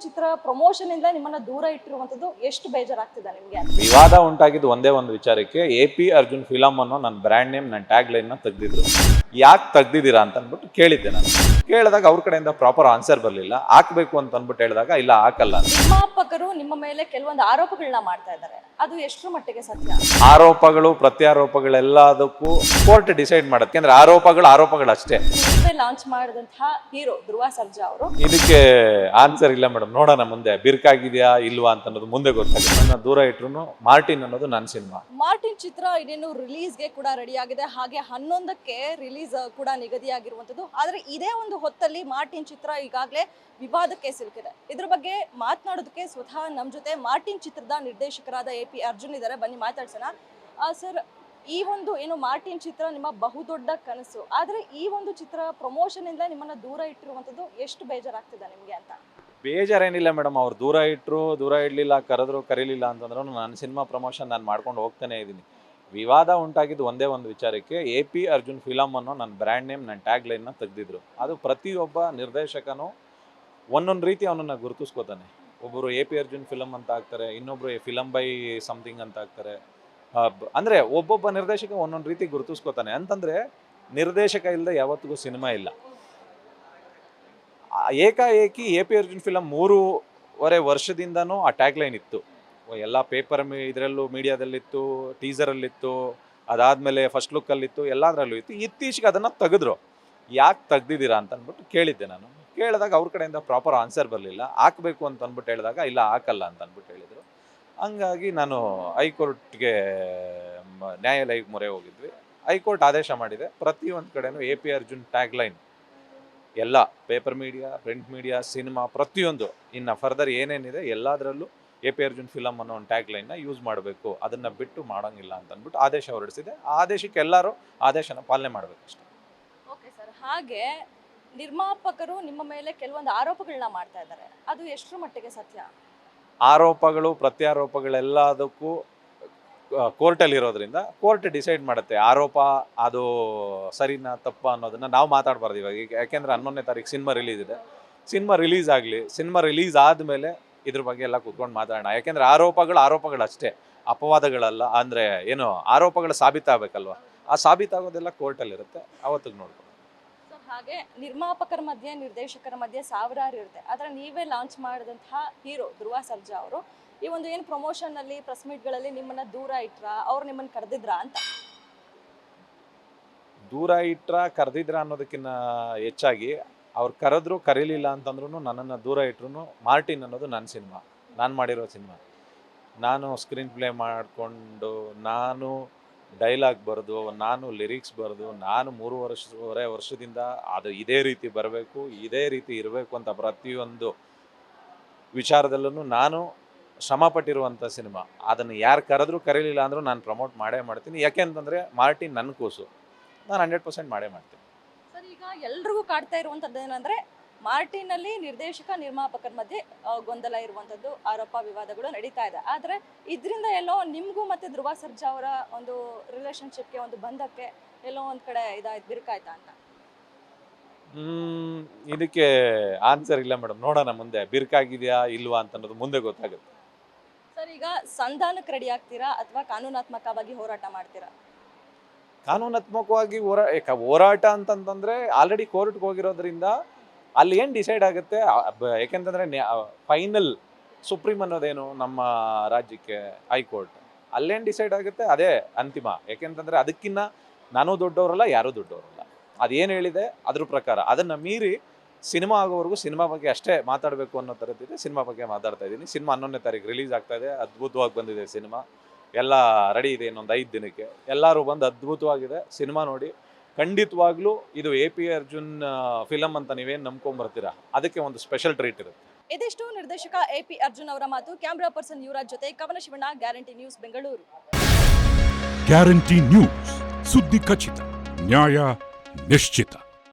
ಚಿತ್ರ promotion ಇಂದ ನಿಮ್ಮನ್ನ ದೂರ ಇಟ್ಟಿರುವಂತದ್ದು ಎಷ್ಟು ಬೇಜಾರಾಗ್ತಿದೆ ನಿಮ್ಗೆ? ವಿವಾದ ಉಂಟಾಗಿದ್ದು ಒಂದೇ ಒಂದು ವಿಚಾರಕ್ಕೆ, AP ಅರ್ಜುನ್ ಫಿಲಮ್ ಅನ್ನೋ ನನ್ನ ಬ್ರ್ಯಾಂಡ್ ನೇಮ್, ನನ್ನ ಟ್ಯಾಗ್ ಲೈನ್ ನ ತೆಗ್ದಿದ್ರು. ಯಾಕೆ ತೆಗ್ದಿದ್ದೀರಾ ಅಂತ ಅಂದ್ಬಿಟ್ಟು ಕೇಳಿದ್ದೆ. ನಾನು ಕೇಳಿದಾಗ ಅವ್ರ ಕಡೆಯಿಂದ ಪ್ರಾಪರ್ ಆನ್ಸರ್ ಬರಲಿಲ್ಲ. ಹಾಕ್ಬೇಕು ಅಂತ ಅಂದ್ಬಿಟ್ಟು ಹೇಳಿದಾಗ ಇಲ್ಲ ಹಾಕಲ್ಲ. ನಿರ್ಮಾಪಕರು ನಿಮ್ಮ ಮೇಲೆ ಕೆಲವೊಂದು ಆರೋಪಗಳನ್ನ ಮಾಡ್ತಾ ಇದ್ದಾರೆ, ಅದು ಎಷ್ಟರ ಮಟ್ಟಿಗೆ ಸತ್ಯ? ಆರೋಪಗಳು ಪ್ರತ್ಯಾರೋಪಗಳೆಲ್ಲದಕ್ಕೂ ಕೋರ್ಟ್ ಡಿಸೈಡ್ ಮಾಡುತ್ತೆ. ಯಾಕಂದ್ರೆ ಆರೋಪಗಳು ಅಷ್ಟೇ. ಲಾಂಚ್ ಮಾಡಿದಂತಹ ಹೀರೋ ಧ್ರುವ ಸರ್ಜಾ ಅವರು, ಇದಕ್ಕೆ ಆನ್ಸರ್ ಇಲ್ಲ ಮೇಡಮ್, ನೋಡೋಣ ಮುಂದೆ ಬಿರ್ಕಾಗಿದೆಯಾ ಇಲ್ವಾ ಅಂತ ಅನ್ನೋದು ಮುಂದೆ ಗೊತ್ತಾಗುತ್ತೆ. ನನ್ನ ದೂರ ಇಟ್ರು ಮಾರ್ಟಿನ್ ಅನ್ನೋದು ನನ್ನ ಸಿನಿಮಾ. ಮಾರ್ಟಿನ್ ಚಿತ್ರ ಇನ್ನೇನು ರಿಲೀಸ್ಗೆ ಕೂಡ ರೆಡಿ ಆಗಿದೆ, ಹಾಗೆ 11ಕ್ಕೆ ರಿಲೀಸ್ ಕೂಡ ನಿಗದಿಯಾಗಿರುವಂತದ್ದು. ಆದ್ರೆ ಇದೇ ಒಂದು ಹೊತ್ತಲ್ಲಿ ಮಾರ್ಟಿನ್ ಚಿತ್ರ ಈಗಾಗಲೇ ವಿವಾದಕ್ಕೆ ಸಿಲುಕಿದೆ. ಇದ್ರ ಬಗ್ಗೆ ಮಾತನಾಡೋದಕ್ಕೆ ಸ್ವತಃ ನಮ್ಮ ಜೊತೆ ಮಾರ್ಟಿನ್ ಚಿತ್ರದ ನಿರ್ದೇಶಕರಾದ AP ಅರ್ಜುನ್ ಇದ್ದಾರೆ. ಬನ್ನಿ ಮಾತಾಡ್ಸೋಣ. ಸರ್, ಈ ಒಂದು ಏನು ಮಾರ್ಟಿನ್ ಚಿತ್ರ ನಿಮ್ಮ ಬಹುದೊಡ್ಡ ಕನಸು, ಆದ್ರೆ ಈ ಒಂದು ಚಿತ್ರ ಪ್ರಮೋಷನ್ ಇಂದ ನಿಮ್ಮನ್ನ ದೂರ ಇಟ್ಟಿರುವಂತದ್ದು ಎಷ್ಟು ಬೇಜಾರಾಗ್ತಿದೆ ನಿಮ್ಗೆ ಅಂತ? ಬೇಜಾರೇನಿಲ್ಲ ಮೇಡಮ್, ಅವ್ರು ದೂರ ಇಡ್ಲಿಲ್ಲ, ಕರೀಲಿಲ್ಲ ಅಂತಂದ್ರೂ ನನ್ನ ಸಿನಿಮಾ ಪ್ರಮೋಷನ್ ನಾನು ಮಾಡ್ಕೊಂಡು ಹೋಗ್ತಾನೆ ಇದ್ದೀನಿ. ವಿವಾದ ಉಂಟಾಗಿದ್ದು ಒಂದೇ ಒಂದು ವಿಚಾರಕ್ಕೆ, AP ಅರ್ಜುನ್ ಫಿಲಮ್ ಅನ್ನೋ ನನ್ನ ಬ್ರ್ಯಾಂಡ್ ನೇಮ್, ನನ್ನ ಟ್ಯಾಗ್ ಲೈನ್ ನ ತೆಗ್ದಿದ್ರು. ಅದು ಪ್ರತಿಯೊಬ್ಬ ನಿರ್ದೇಶಕನು ಒಂದೊಂದು ರೀತಿ ಅವನನ್ನ ಗುರುತಿಸ್ಕೋತಾನೆ. ಒಬ್ಬರು AP ಅರ್ಜುನ್ ಫಿಲಮ್ ಅಂತ ಹಾಕ್ತಾರೆ, ಇನ್ನೊಬ್ರು ಫಿಲಮ್ ಬೈ ಸಮಥಿಂಗ್ ಅಂತ ಹಾಕ್ತಾರೆ. ಅಂದ್ರೆ ಒಬ್ಬೊಬ್ಬ ನಿರ್ದೇಶಕ ಒಂದೊಂದು ರೀತಿ ಗುರುತಿಸ್ಕೋತಾನೆ. ಅಂತಂದ್ರೆ ನಿರ್ದೇಶಕ ಇಲ್ಲದೆ ಯಾವತ್ತಿಗೂ ಸಿನಿಮಾ ಇಲ್ಲ. ಏಕಾಏಕಿ AP ಅರ್ಜುನ್ ಫಿಲಮ್ 3.5 ವರ್ಷದಿಂದನೂ ಆ ಟ್ಯಾಗ್ ಲೈನ್ ಇತ್ತು. ಎಲ್ಲ ಪೇಪರ್ ಇದರಲ್ಲೂ ಮೀಡಿಯಾದಲ್ಲಿತ್ತು, ಟೀಸರಲ್ಲಿತ್ತು, ಅದಾದಮೇಲೆ ಫಸ್ಟ್ ಲುಕ್ಕಲ್ಲಿತ್ತು, ಎಲ್ಲದರಲ್ಲೂ ಇತ್ತು. ಇತ್ತೀಚೆಗೆ ಅದನ್ನು ತೆಗೆದ್ರು. ಯಾಕೆ ತೆಗ್ದಿದ್ದೀರಾ ಅಂತ ಅಂದ್ಬಿಟ್ಟು ಕೇಳಿದ್ದೆ. ನಾನು ಕೇಳಿದಾಗ ಅವ್ರ ಕಡೆಯಿಂದ ಪ್ರಾಪರ್ ಆನ್ಸರ್ ಬರಲಿಲ್ಲ. ಹಾಕಬೇಕು ಅಂತ ಅಂದ್ಬಿಟ್ಟು ಹೇಳಿದಾಗ ಇಲ್ಲ ಹಾಕಲ್ಲ ಅಂತ ಅಂದ್ಬಿಟ್ಟು ಹೇಳಿದರು. ಹಂಗಾಗಿ ನಾನು ಹೈಕೋರ್ಟ್ಗೆ, ನ್ಯಾಯಾಲಯಕ್ಕೆ ಮೊರೆ ಹೋಗಿದ್ವಿ. ಹೈಕೋರ್ಟ್ ಆದೇಶ ಮಾಡಿದೆ, ಪ್ರತಿಯೊಂದು ಕಡೆನೂ AP ಅರ್ಜುನ್ ಟ್ಯಾಗ್ ಲೈನ್ ಎಲ್ಲ paper media, print media, cinema ಪ್ರತಿಯೊಂದು ಇನ್ನು ಫರ್ದರ್ ಏನೇನಿದೆ ಎಲ್ಲದರಲ್ಲೂ AP ಅರ್ಜುನ್ ಫಿಲಮ್ ಅನ್ನೋ ಒಂದು ಟ್ಯಾಗ್ ಲೈನ್ನ ಯೂಸ್ ಮಾಡಬೇಕು, ಅದನ್ನು ಬಿಟ್ಟು ಮಾಡೋಂಗಿಲ್ಲ ಅಂತ ಅಂದ್ಬಿಟ್ಟು ಆದೇಶ ಹೊರಡಿಸಿದೆ. ಆ ಆದೇಶಕ್ಕೆ ಎಲ್ಲರೂ ಆದೇಶನ ಪಾಲನೆ ಮಾಡಬೇಕು ಅಷ್ಟೇ. ಓಕೆ ಸರ್, ಹಾಗೆ ನಿರ್ಮಾಪಕರು ನಿಮ್ಮ ಮೇಲೆ ಕೆಲವೊಂದು ಆರೋಪಗಳನ್ನ ಮಾಡ್ತಾ ಇದ್ದಾರೆ, ಅದು ಎಷ್ಟರ ಮಟ್ಟಿಗೆ ಸತ್ಯ? ಆರೋಪಗಳು ಪ್ರತ್ಯಾರೋಪಗಳೆಲ್ಲದಕ್ಕೂ ಕೋರ್ಟಲ್ಲಿ ಇರೋದ್ರಿಂದ ಕೋರ್ಟ್ ಡಿಸೈಡ್ ಮಾಡುತ್ತೆ ಆರೋಪ ಅದು ಸರಿನಾ ತಪ್ಪಾ ಅನ್ನೋದನ್ನ ನಾವು ಮಾತಾಡಬಾರ್ದು ಇವಾಗ. ಯಾಕೆಂದ್ರೆ 11ನೇ ತಾರೀಕು ಸಿನಿಮಾ ರಿಲೀಸ್ ಇದೆ. ಸಿನಿಮಾ ರಿಲೀಸ್ ಆಗಲಿ, ಸಿನಿಮಾ ರಿಲೀಸ್ ಆದಮೇಲೆ ಇದ್ರ ಬಗ್ಗೆ ಎಲ್ಲ ಕೂತ್ಕೊಂಡು ಮಾತಾಡೋಣ. ಯಾಕೆಂದ್ರೆ ಆರೋಪಗಳು ಅಷ್ಟೇ, ಅಪವಾದಗಳಲ್ಲ. ಅಂದರೆ ಏನು, ಆರೋಪಗಳು ಸಾಬೀತಾಗಬೇಕಲ್ವ, ಆ ಸಾಬೀತಾಗೋದೆಲ್ಲ ಕೋರ್ಟಲ್ಲಿರುತ್ತೆ, ಅವತ್ತಿಗೆ ನೋಡ್ಕೊಂಡು. ಹಾಗೆ ನಿರ್ಮಾಪಕರ ಮಧ್ಯೆ, ನಿರ್ದೇಶಕರ ಮಧ್ಯೆ ಸಾವಿರಾರು ಇರುತ್ತೆ, ಆದರೆ ನೀವೇ ಲಾಂಚ್ ಮಾಡಿದಂತಹ ಹೀರೋ ಧ್ರುವ ಸರ್ಜಾ ಅವರು ಈ ಒಂದು ಏನು ಪ್ರಮೋಷನ್ ಅಲ್ಲಿ, ಪ್ರೆಸ್ ಮೀಟ್ಗಳಲ್ಲಿ ನಿಮ್ಮನ್ನ ದೂರ ಇಟ್ರಾ, ಅವ್ರು ನಿಮ್ಮನ್ನ ಕರೆದಿದ್ರಾ ಅಂತ? ದೂರ ಕರೆದಿದ್ರ ಅನ್ನೋದಕ್ಕಿಂತ ಹೆಚ್ಚಾಗಿ ಅವ್ರು ಕರೆದ್ರು ಕರೀಲಿಲ್ಲ ಅಂತಂದ್ರೂ ನನ್ನನ್ನು ದೂರ ಇಟ್ರು. ಮಾರ್ಟಿನ್ ಅನ್ನೋದು ನನ್ನ ಸಿನಿಮಾ, ನಾನು ಮಾಡಿರೋ ಸಿನಿಮಾ. ನಾನು ಸ್ಕ್ರೀನ್ ಪ್ಲೇ ಮಾಡಿಕೊಂಡು, ನಾನು ಡೈಲಾಗ್ ಬರೆದು, ನಾನು ಲಿರಿಕ್ಸ್ ಬರೆದು, ನಾನು 3.5 ವರ್ಷದಿಂದ ಅದು ಇದೇ ರೀತಿ ಬರಬೇಕು, ಇದೇ ರೀತಿ ಇರಬೇಕು ಅಂತ ಪ್ರತಿಯೊಂದು ವಿಚಾರದಲ್ಲೂ ನಾನು ಶ್ರಮಪಟ್ಟಿರುವಂಥ ಸಿನಿಮಾ. ಅದನ್ನು ಯಾರು ಕರೆದ್ರೂ ಕರೀಲಿಲ್ಲ ಅಂದರೂ ನಾನು ಪ್ರಮೋಟ್ ಮಾಡೇ ಮಾಡ್ತೀನಿ. ಯಾಕೆಂತಂದರೆ ಮಾರ್ಟಿನ್ ನನ್ನ ಕೂಸು, ನಾನು 100% ಮಾಡೇ ಮಾಡ್ತೀನಿ. ಸರ್, ಈಗ ಎಲ್ರಿಗೂ ಕಾಡ್ತಾ ಇರುವಂಥದ್ದು ಏನಂದರೆ, ಮಾರ್ಟಿನಲ್ಲಿ ನಿರ್ದೇಶಕ ನಿರ್ಮಾಪಕರ ಮಧ್ಯೆ ಗೊಂದಲ ಇರುವಂಥದ್ದು, ಆರೋಪ ವಿವಾದಗಳು ನಡೀತಾ ಇದೆ. ಆದರೆ ಇದರಿಂದ ಎಲ್ಲೋ ನಿಮಗೂ ಮತ್ತು ಧ್ರುವ ಸರ್ಜಾ ಅವರ ಒಂದು ರಿಲೇಷನ್ಶಿಪ್ಗೆ, ಒಂದು ಬಂಧಕ್ಕೆ ಎಲ್ಲೋ ಒಂದು ಕಡೆ ಇದಾಯ್ತು, ಬಿರುಕಾಯ್ತಾ ಅಂತ? ಇದಕ್ಕೆ ಆನ್ಸರ್ ಇಲ್ಲ ಮೇಡಮ್, ನೋಡೋಣ ಮುಂದೆ ಬಿರ್ಕಾಗಿದೆಯಾ ಇಲ್ವಾ ಅಂತ ಅನ್ನೋದು ಮುಂದೆ ಗೊತ್ತಾಗುತ್ತೆ. ಸರ್, ಈಗ ಸಂಧಾನಕ್ಕೆ ರೆಡಿ ಆಗ್ತೀರಾ ಅಥವಾ ಕಾನೂನಾತ್ಮಕವಾಗಿ ಹೋರಾಟ ಮಾಡ್ತೀರಾ? ಕಾನೂನಾತ್ಮಕವಾಗಿ ಹೋರಾಟ ಅಂತಂತಂದರೆ ಆಲ್ರೆಡಿ ಕೋರ್ಟ್ಗೆ ಹೋಗಿರೋದ್ರಿಂದ ಅಲ್ಲಿ ಏನು ಡಿಸೈಡ್ ಆಗುತ್ತೆ. ಯಾಕೆಂತಂದರೆ ಫೈನಲ್ ಸುಪ್ರೀಂ ಅನ್ನೋದೇನು ನಮ್ಮ ರಾಜ್ಯಕ್ಕೆ ಹೈಕೋರ್ಟ್, ಅಲ್ಲೇನು ಡಿಸೈಡ್ ಆಗುತ್ತೆ ಅದೇ ಅಂತಿಮ. ಯಾಕೆಂತಂದರೆ ಅದಕ್ಕಿಂತ ನಾನು ದೊಡ್ಡವರಲ್ಲ, ಯಾರೂ ದೊಡ್ಡವರಲ್ಲ. ಅದೇನು ಹೇಳಿದೆ ಅದ್ರ ಪ್ರಕಾರ, ಅದನ್ನು ಮೀರಿ ಸಿನಿಮಾ ಆಗೋವರೆಗೂ ಸಿನಿಮಾ ಬಗ್ಗೆ ಅಷ್ಟೇ ಮಾತಾಡಬೇಕು ಅನ್ನೋ ಥರದ್ದಿದೆ. ಸಿನಿಮಾ ಬಗ್ಗೆ ಮಾತಾಡ್ತಾ ಇದ್ದೀನಿ. ಸಿನಿಮಾ 11ನೇ ತಾರೀಕು ರಿಲೀಸ್ ಆಗ್ತಾ ಇದೆ. ಅದ್ಭುತವಾಗಿ ಬಂದಿದೆ ಸಿನಿಮಾ, ಎಲ್ಲ ರೆಡಿ ಇದೆ. ಇನ್ನೊಂದು 5 ದಿನಕ್ಕೆ ಎಲ್ಲರೂ ಬಂದು ಅದ್ಭುತವಾಗಿದೆ ಸಿನಿಮಾ ನೋಡಿ. ಖಂಡಿತವಾಗ್ಲೂ ಇದು AP ಅರ್ಜುನ್ ಫಿಲಮ್ ಅಂತ ನೀವೇನು ನಂಬ್ಕೊಂಬರ್ತೀರಾ, ಅದಕ್ಕೆ ಒಂದು ಸ್ಪೆಷಲ್ ಟ್ರೀಟ್ ಇರುತ್ತೆ. ಇದಿಷ್ಟು ನಿರ್ದೇಶಕ AP ಅರ್ಜುನ್ ಅವರ ಮಾತು. ಕ್ಯಾಮ್ರಾ ಪರ್ಸನ್ ಯುವರಾಜ್ ಜೊತೆ ಕವನ Shivanna, guarantee news, Bengaluru. Guarantee news, ಸುದ್ದಿ ಖಚಿತ, ನ್ಯಾಯ ನಿಶ್ಚಿತ.